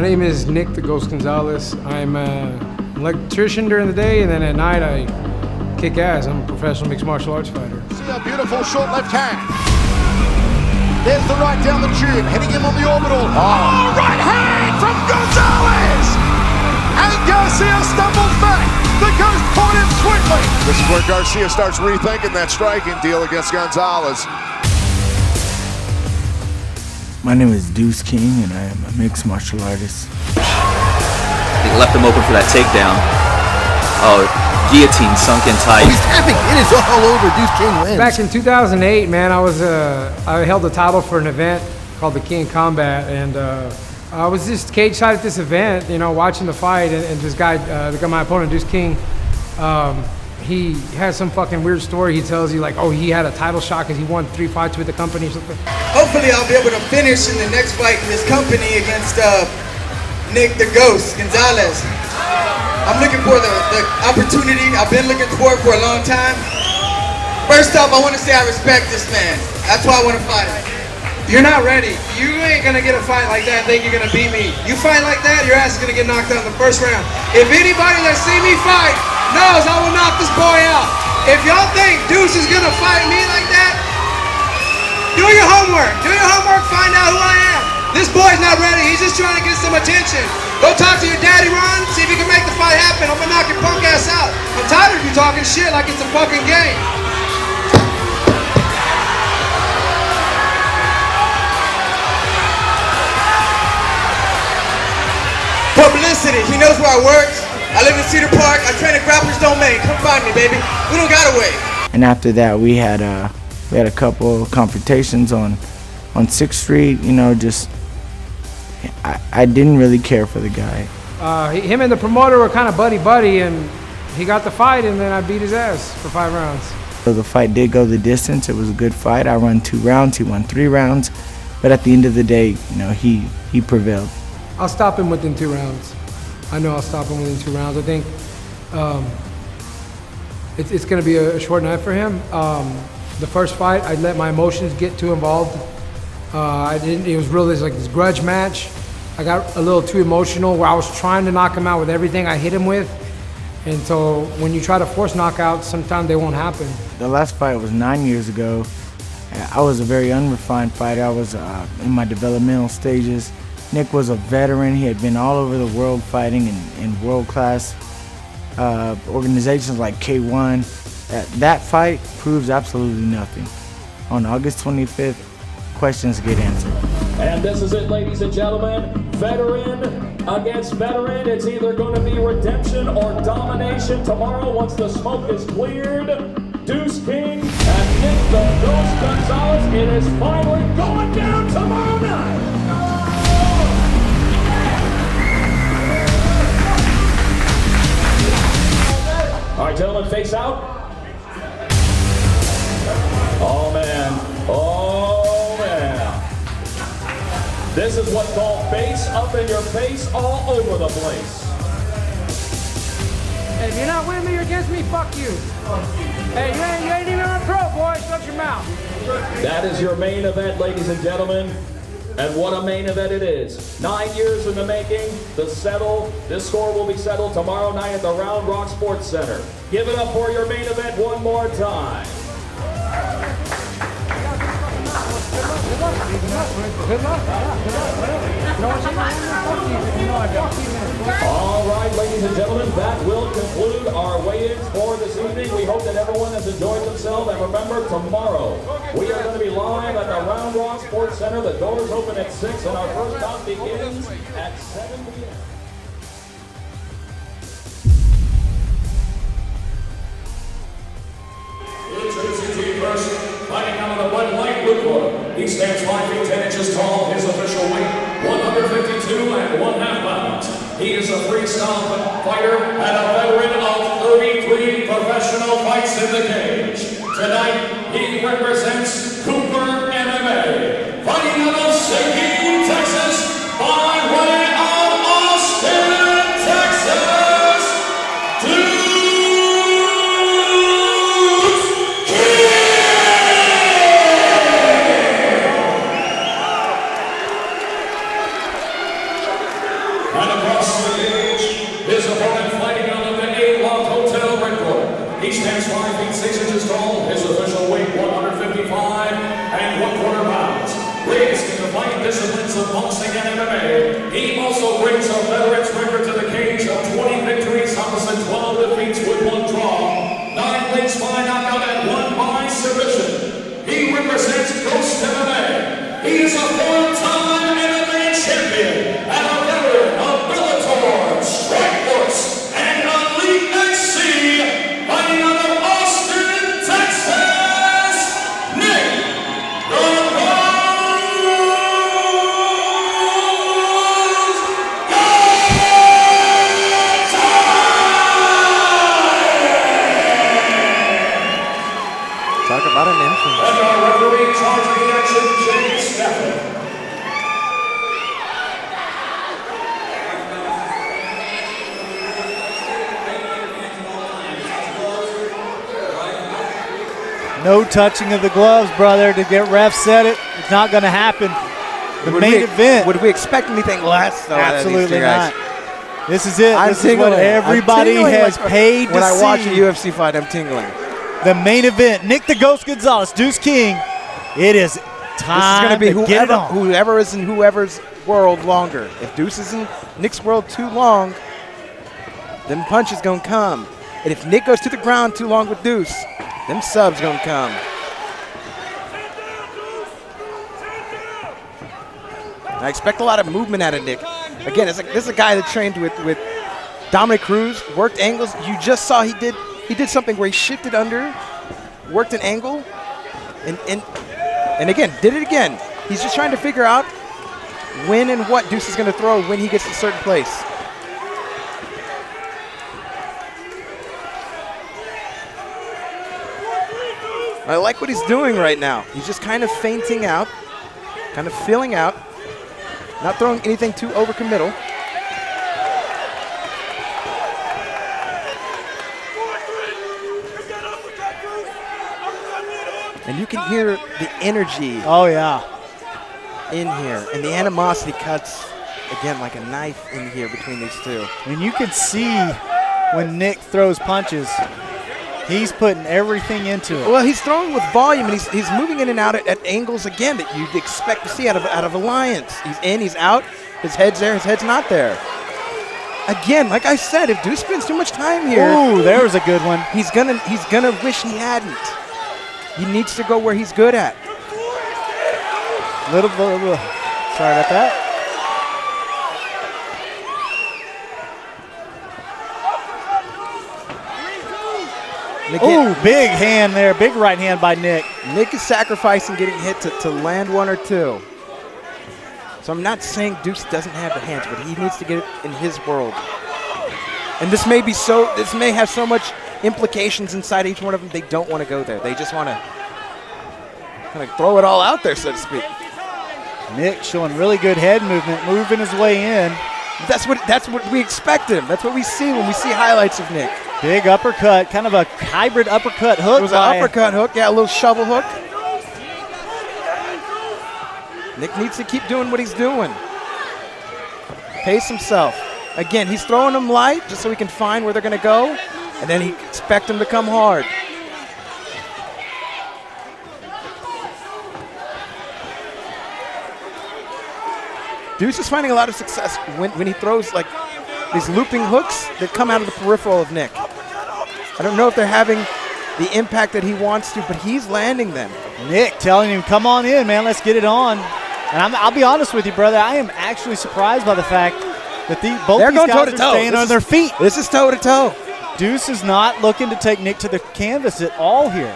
name is Nick the Ghost Gonzalez. I'm an electrician during the day, and then at night I kick ass. I'm a professional mixed martial arts fighter. See a beautiful short left hand. There's the right down the tube, hitting him on the orbital. Oh, right hand from Gonzalez! And Garcia stumbles back. The Ghost caught him swiftly. This is where Garcia starts rethinking that striking deal against Gonzalez. My name is Deuce King, and I am a mixed martial artist. He left him open for that takedown. Oh, guillotine sunk in tight. Oh, he's tapping. It is all over. Deuce King wins. Back in 2008, man, I held the title for an event called the King Combat, and I was just cage side at this event, you know, watching the fight, and this guy, my opponent, Deuce King, he has some fucking weird story. He tells you like, oh, he had a title shot because he won 3 fights with the company or something. Hopefully I'll be able to finish in the next fight in this company against Nick the Ghost Gonzalez. I'm looking for the opportunity. I've been looking for it for a long time. First off, I want to say I respect this man. That's why I want to fight him. You're not ready. You ain't gonna get a fight like that and think you're gonna beat me. You fight like that, your ass is gonna get knocked out in the first round. If anybody that see me fight knows I will knock this boy out. If y'all think Deuce is gonna fight me like that, do your homework. Do your homework, find out who I am. This boy's not ready, he's just trying to get some attention. Go talk to your daddy, Ron, see if you can make the fight happen. I'm gonna knock your punk ass out. I'm tired of you talking shit like it's a fucking game. Publicity. He knows where I work. I live in Cedar Park. I train at Grapplers Don't Make. Come find me, baby. We don't gotta wait. And after that, we had a couple confrontations on 6th Street. You know, just I didn't really care for the guy. Him and the promoter were kind of buddy, and he got the fight, and then I beat his ass for 5 rounds. So the fight did go the distance. It was a good fight. I won 2 rounds. He won 3 rounds. But at the end of the day, you know, he prevailed. I'll stop him within 2 rounds. I know I'll stop him within 2 rounds. I think it's going to be a short night for him. The first fight, I let my emotions get too involved. It was really like this grudge match. I got a little too emotional where I was trying to knock him out with everything I hit him with. And so when you try to force knockouts, sometimes they won't happen. The last fight was 9 years ago. I was a very unrefined fighter. I was in my developmental stages. Nick was a veteran. He had been all over the world fighting in world-class organizations like K1. That fight proves absolutely nothing. On August 25th, questions get answered. And this is it, ladies and gentlemen. Veteran against veteran. It's either going to be redemption or domination tomorrow once the smoke is cleared. Deuce King and Nick the Ghost Gonzalez. It is finally going down tomorrow night. All right, gentlemen, face out. Oh, man. Oh, man. This is what's called face up in your face all over the place. Hey, if you're not with me or against me, fuck you. Hey, you ain't even on pro, boy. Shut your mouth. That is your main event, ladies and gentlemen. And what a main event it is. 9 years in the making, this score will be settled tomorrow night at the Round Rock Sports Center. Give it up for your main event one more time. All right, ladies and gentlemen, that will conclude our weigh-ins for this evening. We hope that everyone has enjoyed themselves. And remember, tomorrow we are going to be live at the Round Rock Sports Center. The doors open at 6 and our first bout begins at 7 p.m. First, fighting out of the red light blue corner. He stands 5 feet 10 inches tall. His official weight, 152 and 1/2 pounds. He is a freestyle fighter and a veteran of 33 professional fights in the cage. Tonight, he represents Cooper MMA. Fighting out of Seguin, Texas, by way of Austin, Texas, Deuce. He stands 5 feet 6 inches tall. His official weight 155 and 1/4 pounds. Raised in the fighting disciplines of boxing and MMA, he also brings a veteran's record to the cage of 20 victories opposite 12 defeats with 1 draw, 9 wins by knockout, and 1 by submission. He represents Ghost MMA. He is a 4-time MMA champion and a veteran of Bellator, Strikeforce, and Elite XC, fighting out of Austin, Texas, Nick Talk about an entrance. And our referee in charge of the action, Jay Stafford. No touching of the gloves, brother. To get ref said it, it's not going to happen. The main event. Would we expect anything less? Though, Absolutely not. This is it. This is what everybody has paid to see. When I watch a UFC fight, I'm tingling. The main event, Nick the Ghost Gonzalez, Deuce King. It is time this is going to be get it on. whoever is in whoever's world longer. If Deuce is in Nick's world too long, then punch is going to come. And if Nick goes to the ground too long with Deuce, them subs going to come. I expect a lot of movement out of Nick. Again, this is a guy that trained with Dominic Cruz, worked angles. You just saw he did something where he shifted under, worked an angle, and again, did it again. He's just trying to figure out when and what Deuce is going to throw when he gets to a certain place. I like what he's doing right now. He's just kind of feinting out, kind of feeling out, not throwing anything too overcommittal. And you can hear the energy. Oh, yeah. In here. And the animosity cuts, again, like a knife in here between these two. And you can see when Nick throws punches, he's putting everything into it. Well, he's throwing with volume, and he's moving in and out at angles, again, that you'd expect to see out of Alliance. He's in, he's out, his head's there, his head's not there. Again, like I said, if Deuce spends too much time here. Ooh, there was a good one. He's gonna wish he hadn't. He needs to go where he's good at. Little sorry about that. Ooh, big hand there. Big right hand by Nick. Nick is sacrificing getting hit to land 1 or 2. So I'm not saying Deuce doesn't have the hands, but he needs to get it in his world. And this may have so much implications inside each one of them, they don't want to go there. They just want to kind of throw it all out there, so to speak. Nick showing really good head movement, moving his way in. That's what we expect him. That's what we see when we see highlights of Nick. Big uppercut, kind of a hybrid uppercut hook. It was an uppercut hook, yeah, a little shovel hook. Nick needs to keep doing what he's doing. Pace himself. Again, he's throwing them light just so he can find where they're going to go, and then he expect them to come hard. Deuce is finding a lot of success when he throws like these looping hooks that come out of the peripheral of Nick. I don't know if they're having the impact that he wants to, but he's landing them. Nick telling him, come on in, man, let's get it on. And I'll be honest with you, brother, I am actually surprised by the fact that both these guys are staying on their feet. This is toe-to-toe. Deuce is not looking to take Nick to the canvas at all here.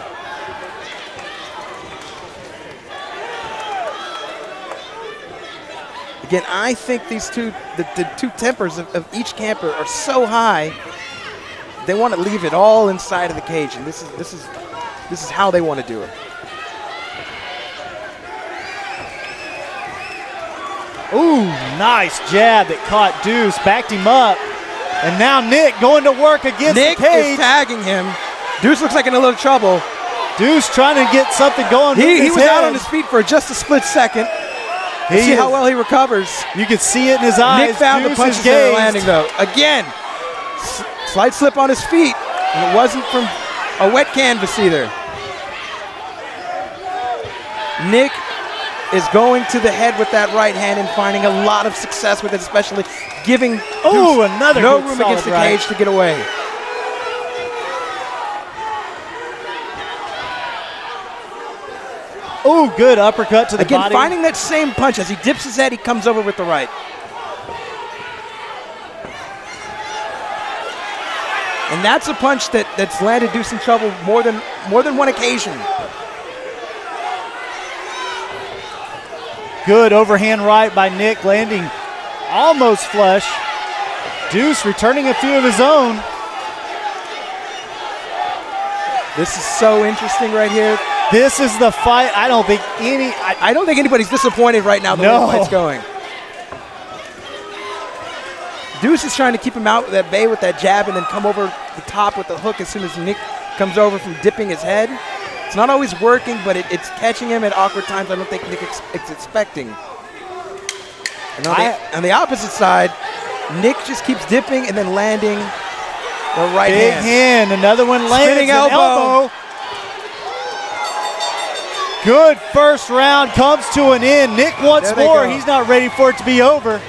Again, I think these two, the two tempers of each camper are so high, they want to leave it all inside of the cage, and this is how they want to do it. Ooh, nice jab that caught Deuce, backed him up, and now Nick going to work against the cage. Nick is tagging him. Deuce looks like in a little trouble. Deuce trying to get something going. He was out on his feet for just a split second. See how well he recovers. You can see it in his eyes. Nick found the punches that are landing, though. Again, slight slip on his feet, and it wasn't from a wet canvas either. Nick is going to the head with that right hand and finding a lot of success with it, especially giving Deuce another no good room solid against the right. cage to get away. Oh, good uppercut to the Again, body. finding that same punch. As he dips his head, he comes over with the right. And that's a punch that's landed Deuce in trouble more than one occasion. Good overhand right by Nick, landing almost flush. Deuce returning a few of his own. This is so interesting right here. This is the fight. I don't think anybody's disappointed right now the way the fight's going. Deuce is trying to keep him out with that bay with that jab and then come over the top with the hook as soon as Nick comes over from dipping his head. It's not always working, but it's catching him at awkward times I don't think Nick is expecting. And on the opposite side, Nick just keeps dipping and then landing the right big hand. Another one lands. Spinning elbow. Good first round comes to an end. Nick wants more. He's not ready for it to be over.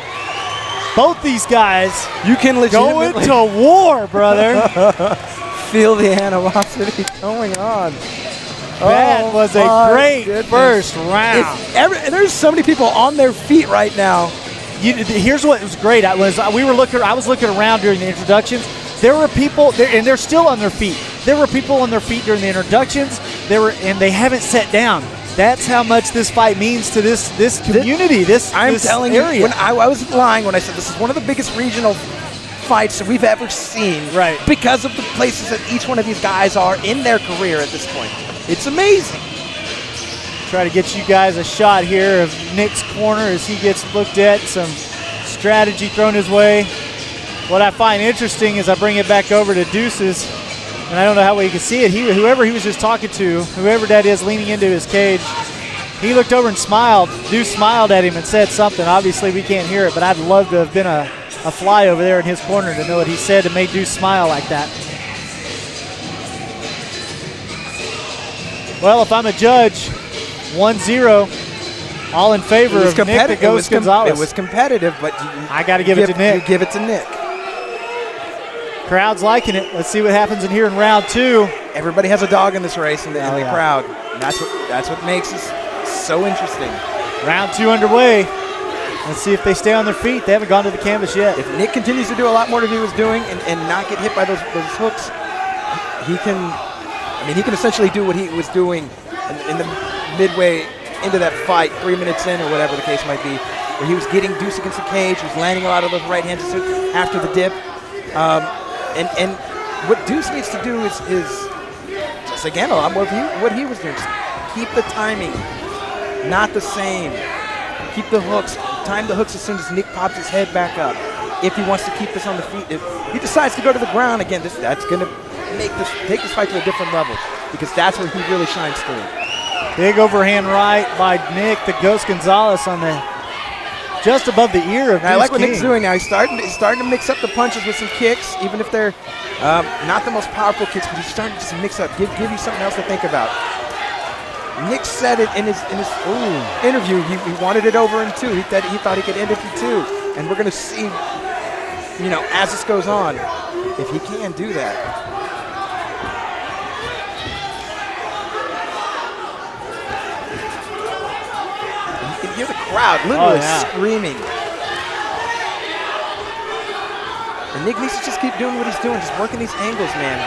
Both these guys you can legitimately go into war, brother. Feel the animosity going on. That was a great first round. There's so many people on their feet right now. Here's what was great. I was looking around during the introductions. There were people there, and they're still on their feet. There were people on their feet during the introductions. And they haven't sat down. That's how much this fight means to this community. I'm telling you, area. when I was lying when I said this is one of the biggest regional fights that we've ever seen. Right. Because of the places that each one of these guys are in their career at this point. It's amazing. Try to get you guys a shot here of Nick's corner as he gets looked at. Some strategy thrown his way. What I find interesting is I bring it back over to Deuce's, and I don't know how well you can see it. Whoever he was just talking to, whoever that is leaning into his cage, he looked over and smiled. Deuce smiled at him and said something. Obviously, we can't hear it, but I'd love to have been a fly over there in his corner to know what he said to make Deuce smile like that. Well, if I'm a judge, 1-0, all in favor of Nick the Ghost Gonzalez. It was competitive, but I got to give it to Nick. You give it to Nick. Crowd's liking it. Let's see what happens in here in round 2. Everybody has a dog in this race in the crowd. And that's what makes this so interesting. Round 2 underway. Let's see if they stay on their feet. They haven't gone to the canvas yet. If Nick continues to do a lot more than he was doing and not get hit by those hooks, he can essentially do what he was doing in the midway into that fight, 3 minutes in or whatever the case might be, where he was getting Deuce against the cage, he was landing a lot of those right hands after the dip. And what Deuce needs to do is just again a lot more of what he was doing. Just keep the timing not the same. Keep the hooks. Time the hooks as soon as Nick pops his head back up. If he wants to keep this on the feet, if he decides to go to the ground again, that's going to take this fight to a different level because that's where he really shines through. Big overhand right by Nick the Ghost Gonzalez on the just above the ear of Deuce I like what King. Nick's doing now. He's starting to mix up the punches with some kicks, even if they're not the most powerful kicks, but he's starting to just mix up, give you something else to think about. Nick said it in his interview. He wanted it over in 2. He thought he could end it in 2. And we're going to see, as this goes on, if he can do that. You can hear the crowd literally screaming. And Nick needs to just keep doing what he's doing, just working these angles, man.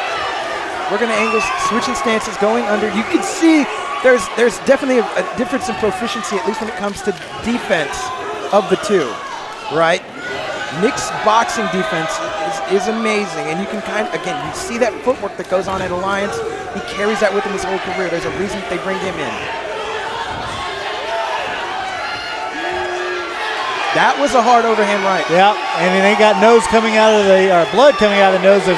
Working the angles, switching stances, going under. You can see there's definitely a difference in proficiency, at least when it comes to defense of the two, right? Nick's boxing defense is amazing, and you can you see that footwork that goes on at Alliance. He carries that with him his whole career. There's a reason that they bring him in. That was a hard overhand right. Yeah, and they got blood coming out of the nose of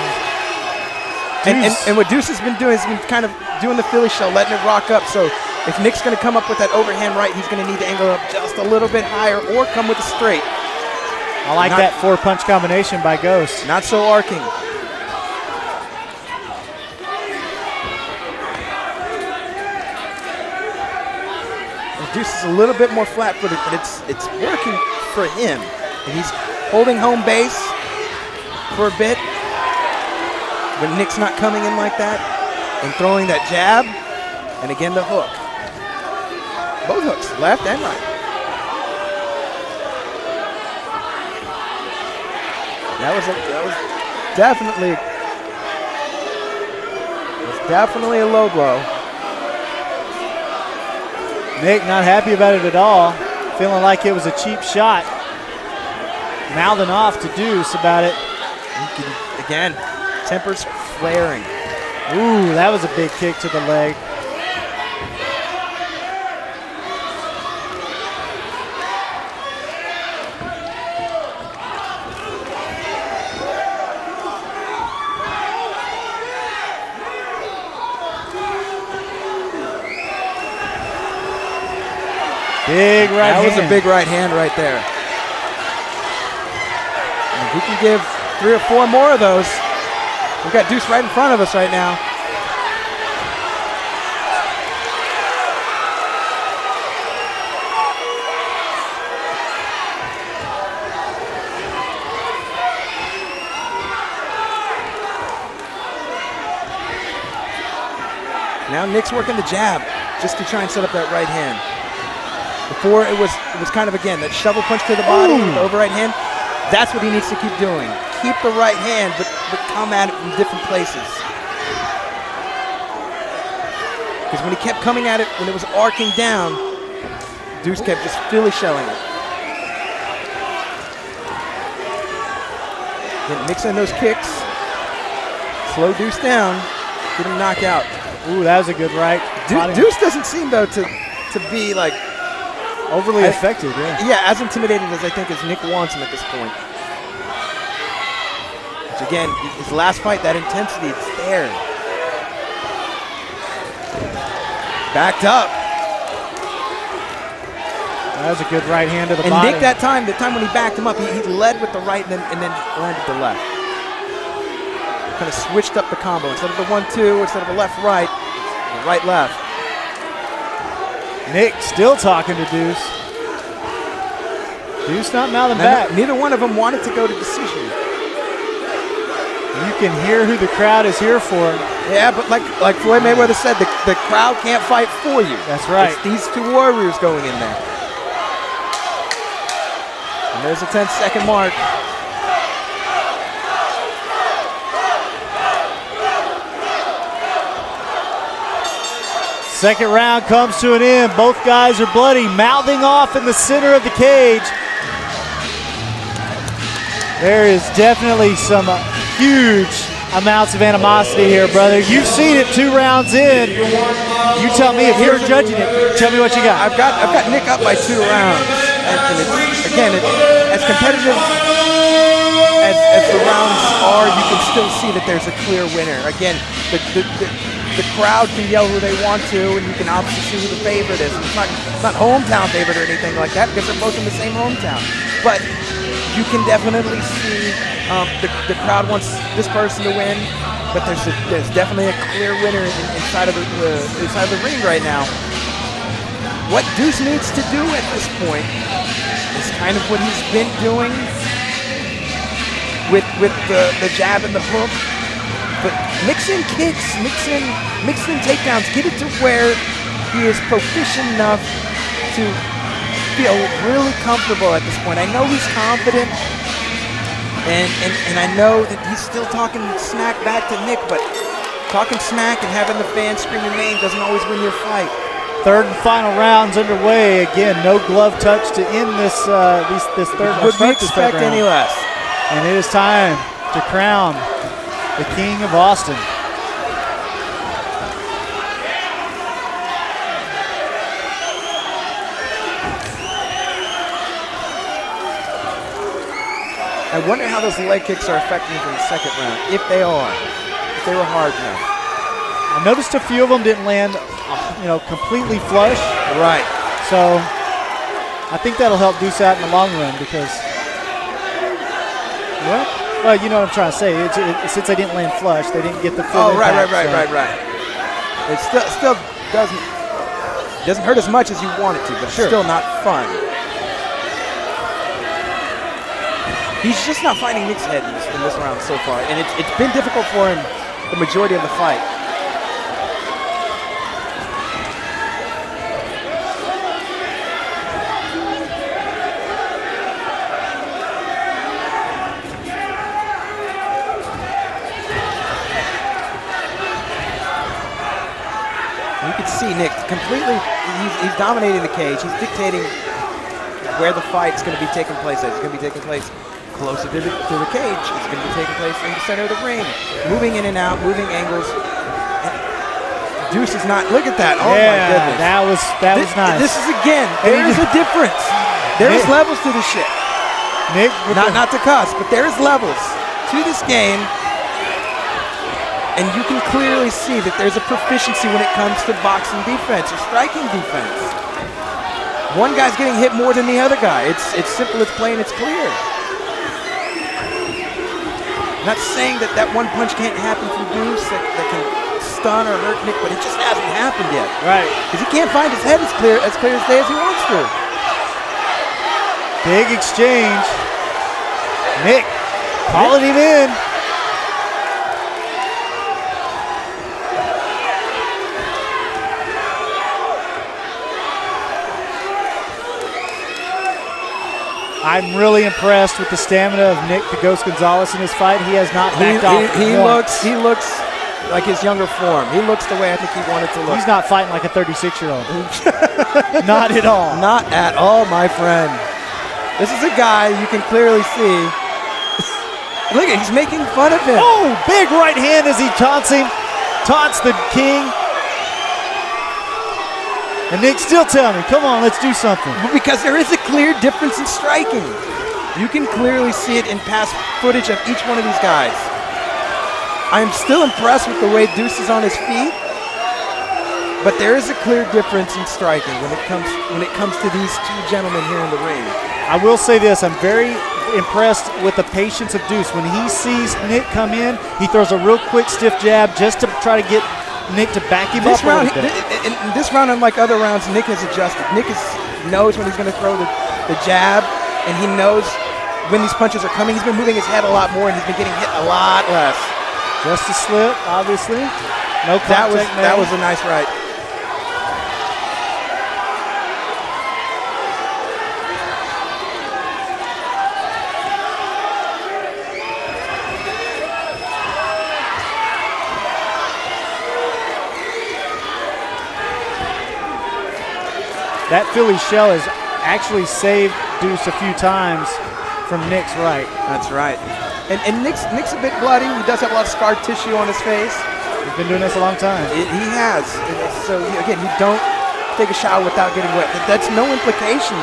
Deuce. And what Deuce has been doing is been kind of doing the Philly shell, letting it rock up. So if Nick's going to come up with that overhand right, he's going to need to angle up just a little bit higher or come with a straight. I like that 4-punch combination by Ghost. Not so arcing. Deuce is a little bit more flat-footed, but it's working for him. And he's holding home base for a bit when Nick's not coming in like that, and throwing that jab, and again the hook. Both hooks, left and right. That was definitely a low blow. Nick not happy about it at all, feeling like it was a cheap shot. Mouthing off to Deuce about it. Again, tempers flaring. Ooh, that was a big kick to the leg. Big right hand. That was a big right hand right there. And if we can give 3 or 4 more of those, we've got Deuce right in front of us right now. Now Nick's working the jab just to try and set up that right hand. Before it was kind of, again, that shovel punch to the body, the over right hand. That's what he needs to keep doing. Keep the right hand, but come at it from different places. Because when he kept coming at it, when it was arcing down, Deuce kept just Philly shelling it. Then mix in those kicks, slow Deuce down, get him knocked out. Ooh, that was a good right. Deuce doesn't seem, though, to be like overly effective, yeah. Yeah, as intimidated as I think as Nick wants him at this point. Which again, his last fight, that intensity, it's there. Backed up. That was a good right hand to the body. And Nick, the time when he backed him up, he led with the right and then landed the left. Kind of switched up the combo. Instead of the 1-2, instead of a left-right, right-left. Nick still talking to Deuce. Deuce not mouthing back. Neither one of them wanted to go to decision. You can hear who the crowd is here for. Yeah, but like Floyd Mayweather said, the crowd can't fight for you. That's right. It's these 2 warriors going in there. And there's a 10-second mark. Second round comes to an end. Both guys are bloody, mouthing off in the center of the cage. There is definitely some huge amounts of animosity here, brother. You've seen it 2 rounds in. You tell me if you're judging it. Tell me what you got. I've got Nick up by 2 rounds, and it's, again, as competitive as the rounds are, you can still see that there's a clear winner. Again, the crowd can yell who they want to, and you can obviously see who the favorite is. It's not hometown favorite or anything like that because they're both in the same hometown. But you can definitely see the crowd wants this person to win, but there's definitely a clear winner inside of the ring right now. What Deuce needs to do at this point is kind of what he's been doing with the jab and the hook. But mix in kicks, mix in takedowns, get it to where he is proficient enough to feel really comfortable at this point. I know he's confident, and I know that he's still talking smack back to Nick, but talking smack and having the fans scream your name doesn't always win your fight. Third and final rounds underway. Again, no glove touch to end this third round. Would we expect any less? And it is time to crown the King of Austin. I wonder how those leg kicks are affecting him in the second round, if they are, if they were hard enough. I noticed a few of them didn't land, completely flush. Right. So I think that'll help Deuce out in the long run because, well, you know what I'm trying to say. Since they didn't land flush, they didn't get the full impact. Right. It still doesn't. It doesn't hurt as much as you want it to, but it's still not fun. He's just not finding Nick's head in this round so far, and it's been difficult for him the majority of the fight. You can see Nick completely, he's dominating the cage. He's dictating where the fight's going to be taking place. It's going to be taking place closer to the cage. It's going to be taking place in the center of the ring. Moving in and out, moving angles. Deuce is not, look at that. Oh my goodness. That was nice. This is again, there is a difference. There is levels to this shit. Nick, not to cuss, but there is levels to this game. And you can clearly see that there's a proficiency when it comes to boxing defense or striking defense. One guy's getting hit more than the other guy. It's simple, it's plain, it's clear. Not saying that one punch can't happen from Deuce that can stun or hurt Nick, but it just hasn't happened yet. Right. Because he can't find his head as clear as day as he wants to. Big exchange. Nick calling him in. I'm really impressed with the stamina of Nick the Ghost Gonzalez in this fight. He has not backed off. He looks like his younger form. He looks the way I think he wanted to look. He's not fighting like a 36-year-old. Not at all. Not at all, my friend. This is a guy you can clearly see. Look at, he's making fun of him. Oh, big right hand as he taunts him. Taunts the king. And Nick's still telling me, come on, let's do something. Because there is a clear difference in striking. You can clearly see it in past footage of each one of these guys. I am still impressed with the way Deuce is on his feet, but there is a clear difference in striking when it comes to these two gentlemen here in the ring. I will say this, I'm very impressed with the patience of Deuce. When he sees Nick come in, he throws a real quick stiff jab just to try to get Nick to back him up a little bit. In this round, unlike other rounds, Nick has adjusted. Nick knows when he's going to throw the jab, and he knows when these punches are coming. He's been moving his head a lot more, and he's been getting hit a lot less. Just a slip, obviously. No contact. That was a nice right. That Philly shell has actually saved Deuce a few times from Nick's right. That's right. And Nick's a bit bloody. He does have a lot of scar tissue on his face. He's been doing this a long time. He has. So again, you don't take a shower without getting wet. That's no implication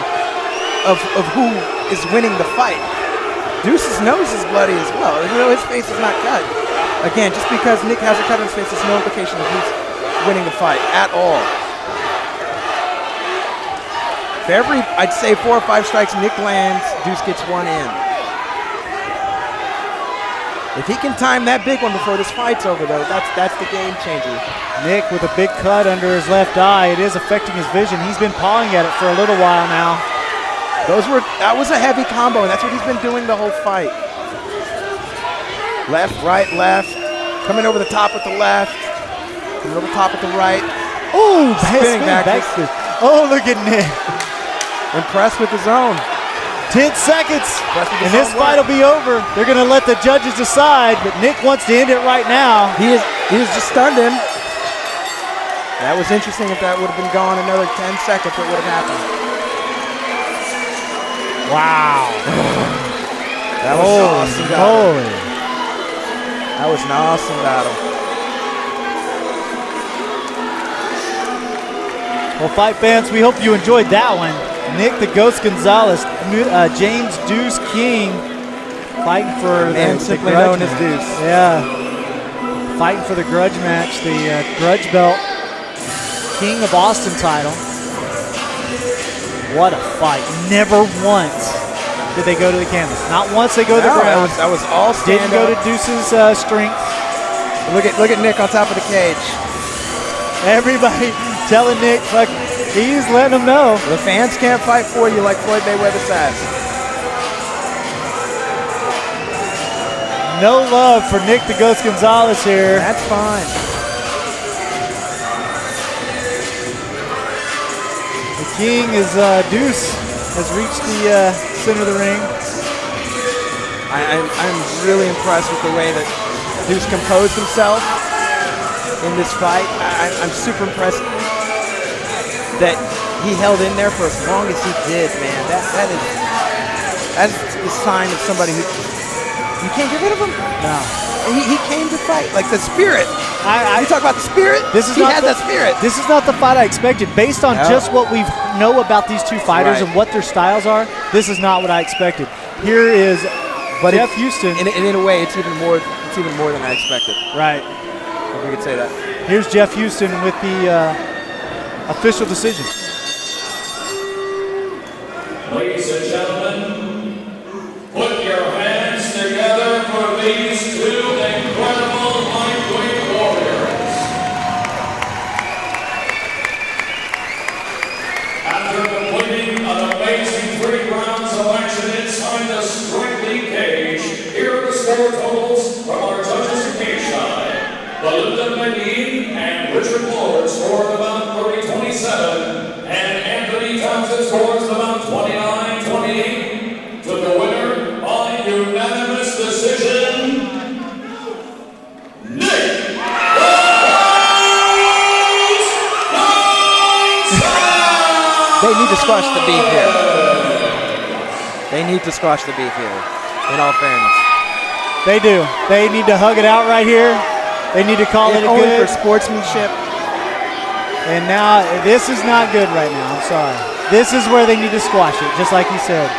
of who is winning the fight. Deuce's nose is bloody as well. You know, his face is not cut. Again, just because Nick has a cut on his face, there's no implication of who's winning the fight at all. For every, I'd say 4 or 5 strikes Nick lands, Deuce gets one in. If he can time that big one before this fight's over, though, that's the game changer. Nick with a big cut under his left eye. It is affecting his vision. He's been pawing at it for a little while now. That was a heavy combo, and that's what he's been doing the whole fight. Left, right, left. Coming over the top with the left. Coming over the top with the right. Oh, spinning back. Oh, look at Nick. Impressed with his own. 10 seconds, and this fight will be over. They're going to let the judges decide, but Nick wants to end it right now. He has just stunned him. That was interesting. If that would have been gone another 10 seconds, what would have happened? Wow. That was an awesome battle. Holy. That was an awesome battle. Well, fight fans, we hope you enjoyed that one. Nick the Ghost Gonzalez, James Deuce King, fighting for the simply known as Deuce. Yeah, fighting for the grudge match, the grudge belt, King of Austin title. What a fight! Never once did they go to the canvas. Not once they go to the ground. That was all stand Didn't go to Deuce's strength. Look at Nick on top of the cage. Everybody, telling Nick, fuck, he's letting him know. The fans can't fight for you like Floyd Mayweather says. No love for Nick the Ghost Gonzalez here. That's fine. The king is Deuce has reached the center of the ring. I'm really impressed with the way that Deuce composed himself in this fight. I'm super impressed that he held in there for as long as he did, man. That's a sign of somebody who you can't get rid of him. No. He came to fight, like the spirit. You talk about the spirit? He had the spirit. This is not the fight I expected. Based on just what we know about these two fighters and what their styles are, this is not what I expected. Here is Jeff Houston. And in a way, it's even more than I expected. Right. If we could say that. Here's Jeff Houston with the official decision. Ladies and gentlemen, put your hands together for these two incredible lightweight warriors. After completing an amazing 3 rounds of action inside the strictly cage, here are the score totals from our judges at cage side. Belinda McGee and Richard Lord scored about 30-27, and Anthony Thompson scores about 29-28. To the winner by unanimous decision, Nick Gonzalez! They need to squash the beef here. They need to squash the beef here, in all fairness. They do. They need to hug it out right here. They need to call it a only good. for sportsmanship. And now, this is not good right now. I'm sorry. This is where they need to squash it, just like you said.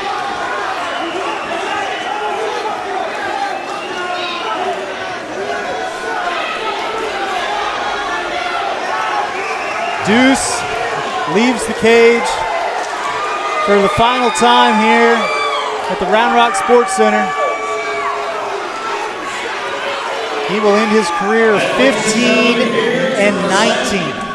Deuce leaves the cage for the final time here at the Round Rock Sports Center. He will end his career 15-19.